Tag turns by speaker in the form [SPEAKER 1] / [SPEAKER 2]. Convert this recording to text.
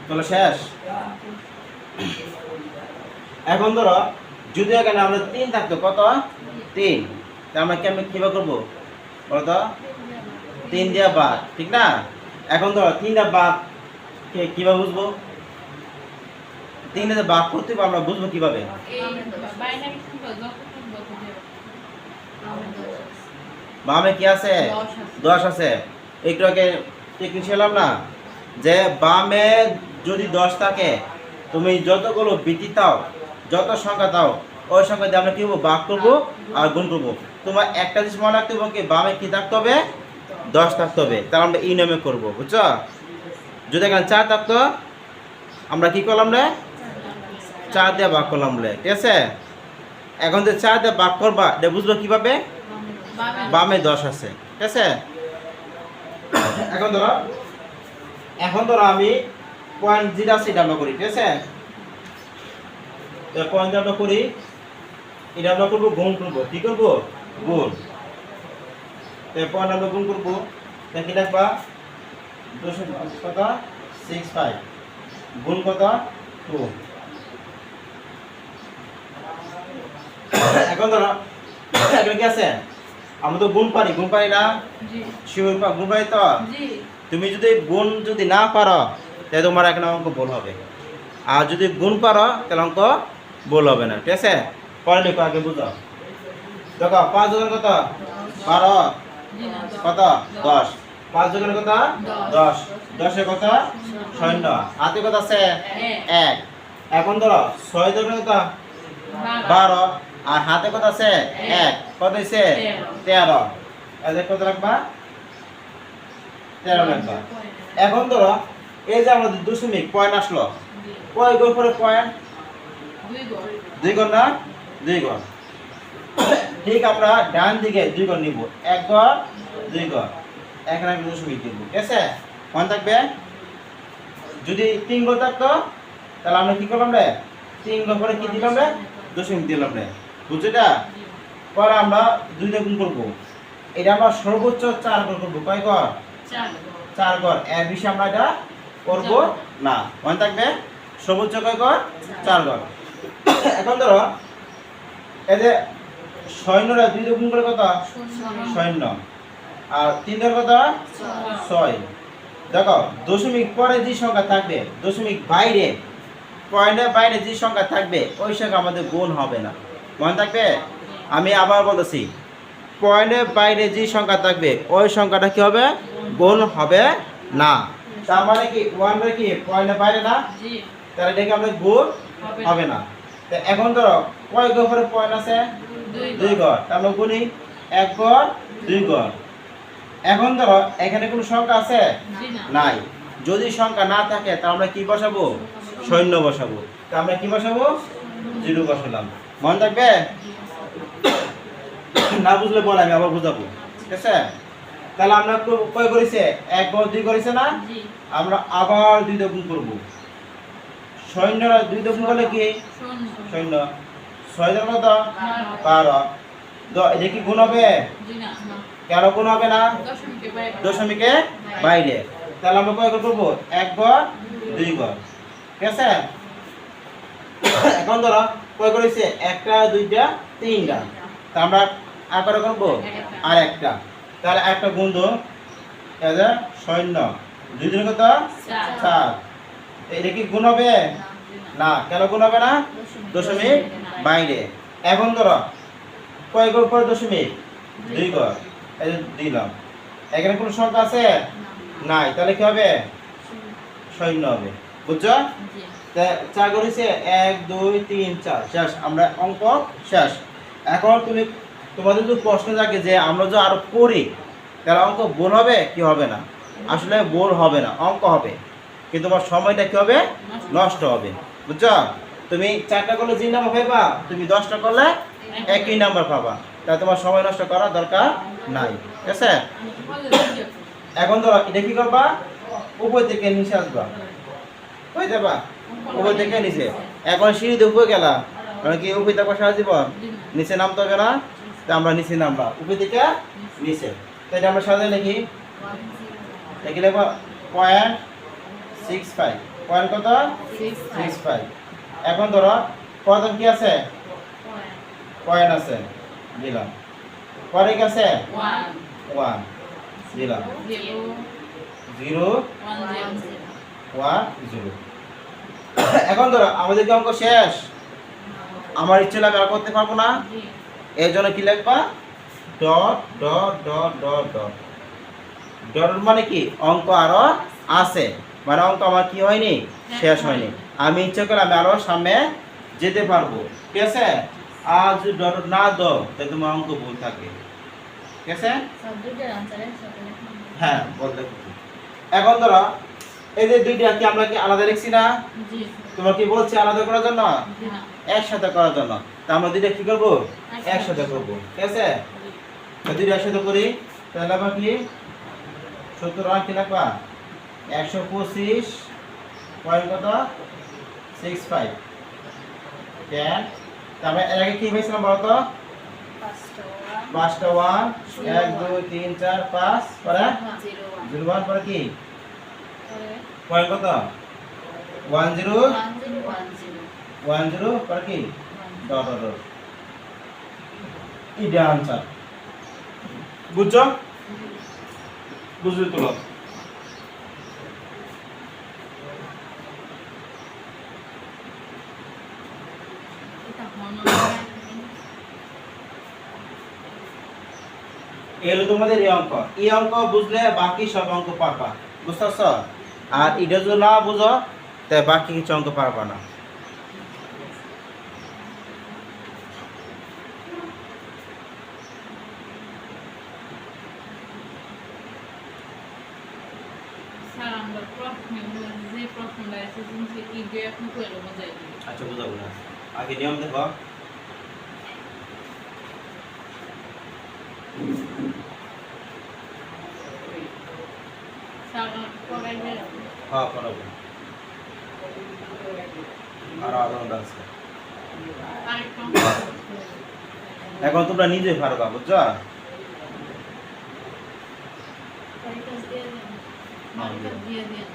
[SPEAKER 1] চলো শেষ। এখন ধরো যদি এখানে আমরা 3 থাকতো, কত 3, আমরা কেমন কিভাবে করবো বলতো? 3 দিয়ে ভাগ, ঠিক না? এখন ধরো 3 দিয়ে ভাগ কিভাবে বুঝবো? 3 দিয়ে ভাগ করতে আমরা বুঝবো কিভাবে? বামে কি আছে? 10 আছে। একটু আগে টেকনিক ছিলাম না যে বামে যদি 10 থাকে, তুমি যতগুলো বিটি দাও, যত সংখ্যা দাও, ওই সংখ্যা দিয়ে আমরা কি করবো? ভাগ করবো আর গুণ করবো। তোমার একটা জিনিস মনে রাখতে হবে, কি বামে কি থাকতে হবে? 10 থাকতে হবে। তাহলে আমরা এই নামে করবো, বুঝছো? যদি এখানে 4 থাকতো, আমরা কি করলাম রে? 4 দিয়ে ভাগ করলাম রে, ঠিক আছে? এখন যে 4 দিয়ে ভাগ করবা, এটা বুঝবো কিভাবে? বামে 10 আছে, ঠিক আছে? এখন ধরো আমি পয়েন্ট যেটা আছে এটা আমরা করি, ঠিক আছে? পয়েন্ট আমরা করি, এটা আমরা করবো গুণ করবো। কি করবো? গুণ। পয়েন্ট আমরা গুণ করবো, কি লিখবা? 265 গুণ কত? 2। এখন ধরো এখানে কি আছে? আমরা তো গুণ পারি না? শিওর গুণ পারি তো? তুমি যদি গুণ যদি না পারো, তাহলে তোমার এখানে অঙ্ক ভুল হবে। আর যদি গুণ পারো, তাহলে অঙ্ক ভুল হবে না, ঠিক আছে? পরে লিখো, আগে বুঝো। দেখো 5 যোগ কত? 12। কত? 10। 5 যোগ কত? 10। 10 এ কত? 0। হাতে কত আছে? 1। এখন ধরো 6 যোগ কত? 12। আর হাতে কত আছে? 1। কত হইছে? 13। এদের কত রাখবা? 13 রাখবা। এখন ধরো এই যে আমাদের দশমিক পয়েন্ট আসলো, কয় গড় পরে পয়েন্ট? 2 গড় না? 2 গড়। ঠিক আমরা ডান দিকে 2 গড় নিব, 1 গড় 2 গড়, এখানে আমি দশমিক দিব, ঠিক আছে? মনে থাকবে। যদি 3 গড় থাকতো, তাহলে আমরা কি করলাম রে? 3 গড় পরে কি দিলাম রে? দশমিক দিলাম রে, বুঝছো? এটা পরে আমরা 2 দিয়ে গুণ করবো। এটা আমরা সর্বোচ্চ 4 গড় করবো। কয় গড়? 4 গড়। এর বেশি আমরা এটা করবো না, মনে থাকবে। সর্বোচ্চ কয় গড়? 4 গড়। এখন ধরো এই যে 0 2 দিয়ে গুণ করে কত? 0। আর 3 এর কত? 6। দেখো দশমিক পরে যে সংখ্যা থাকবে, দশমিক বাইরে, পয়েন্টের বাইরে যে সংখ্যা থাকবে, ওই সংখ্যা আমাদের গুণ হবে না, মনে থাকবে। আমি আবার বলতেছি, পয়েন্টের বাইরে যে সংখ্যা থাকবে, ওই সংখ্যাটা কি হবে? গুণ হবে না। তার মানে কি 1 এর কি পয়েন্টের বাইরে না? তাহলে দেখি আমরা গুণ হবে না। তো এখন ধরো কয় গড় পরে পয়েন্ট আছে? 2 গড়। তাহলে গুণি 1 গড় 2 গড়। এখন ধরো এখানে কোনো সংখ্যা আছে? নাই। যদি সংখ্যা না থাকে, তাহলে আমরা কি বসাবো? শূন্য বসাবো। তা আমরা কি বসাবো? 0 বসালাম, মনে থাকবে। না বুঝলে বল, আমি আবার বুঝাবো, ঠিক আছে? তাহলে আমরা কয় করেছে? 1 গড় 2 করেছে না? আমরা আবার 2 দিয়ে গুণ করবো। 0 আর 2 দিয়ে গুণ করলে কি? 0। 6 এর কত? 12। এটা কি গুণ হবে? কেন গুণ হবে না? দশমিকে বাইরে। তাহলে আমরা কয় করবো? 1 গড় 2 গড়, ঠিক আছে? এখন ধরো কয় করেছে? 1টা 2টা 3টা। তা আমরা আর কত করবো? আর একটা। তাহলে একটা গুণ দাও, 0 2 দিন কত? 4। এটা কি গুণ হবে না? কেন গুণ হবে না? দশমিক বাইরে। এখন ধরো কয় গড় পরে দশমিক? 2 গড়। এই যে দিলাম। এখানে কোনো সংখ্যা আছে? নাই। তাহলে কি হবে? 0 হবে, বুঝছো? 4 করেছে 1 2 3 4, শেষ। আমরা অঙ্ক শেষ। এখন তোমাদের যদি প্রশ্ন থাকে যে আমরা যে আরো করি, তাহলে অঙ্ক বোর হবে কি হবে না? আসলে বোর হবে না, অঙ্ক হবে, কিন্তু তোমার সময়টা কি হবে? নষ্ট হবে, বুঝছো? তুমি 4টা করলে যে নাম্বার পাবা, তুমি 10টা করলে একই নাম্বার পাবা। তাই তোমার সময় নষ্ট করার দরকার নাই, ঠিক আছে? এখন ধরো এটা কি করবা, উপর থেকে নিচে আসবা, বুঝতে যাবা উপর থেকে নিচে। এখন সিঁড়ি দিয়ে উপরে গেলা, মানে কি উপরে থেকে সারা জীবন নিচে নামতে হবে না, তা আমরা নিচে নামবা উপর থেকে নিচে। তাই আমরা সাজাই লিখি, লিখে লিখবো 0.65, পয়েন্ট কত 65। এখন ধরো প্রথম কি আছে, পয়েন্ট আছে, দিলাম। পরে কি আছে 1 দিলাম, 0 1 0। এখন ধরো আমাদের কি অঙ্ক শেষ? আমার ইচ্ছে লাগে আর করতে পারবো না, এর জন্য কি লিখবা, dot dot dot dot dot. Dot মানে কি অঙ্ক আরো আছে, মানে অঙ্ক আমার কি হয়নি, শেষ হয়নি। আমি ইচ্ছে করলে আমি আরো সামনে যেতে পারবো, ঠিক আছে? আর যদি ডট না দাও তাহলে তোমার অঙ্ক ভুল থাকে, ঠিক আছে? হ্যাঁ বলতে। এখন ধরো এই যে দুইটা কি আমরা কি আলাদা লিখছি না? তোমার কি বলছে আলাদা করার জন্য? একসাথে করার জন্য। তা আমরা দুইটা কি করবো, একসাথে করবো, ঠিক আছে? দুইটা একসাথে করি, তাহলে আবার কি 70 কি লিখবা, 125 পয়েন্ট কত 65 10। তারপরে এর আগে কি হয়েছিল বলতো, 5টা 1 1 2 3 4 5 পরে 01 পরে কি পয়েন্ট কত 10 পরে কি ডট ডট ডট। এটা आंसर বুঝছো, বুঝলি তো? এলো তোমাদের এই অঙ্ক। এই অঙ্ক বুঝলে বাকি সব অঙ্ক পারবা, বুঝতে পারছো? আর এটা যদি না বুঝো তাই বাকি কিছু অঙ্ক পারবা না। আচ্ছা বুঝাবো না, আগে নিয়ম দেখো। হ্যাঁ করাবো, আর আধা ঘন্টা আছে। এখন তোমরা নিজে পারবা, বুঝছো?
[SPEAKER 2] দিয়ে দেন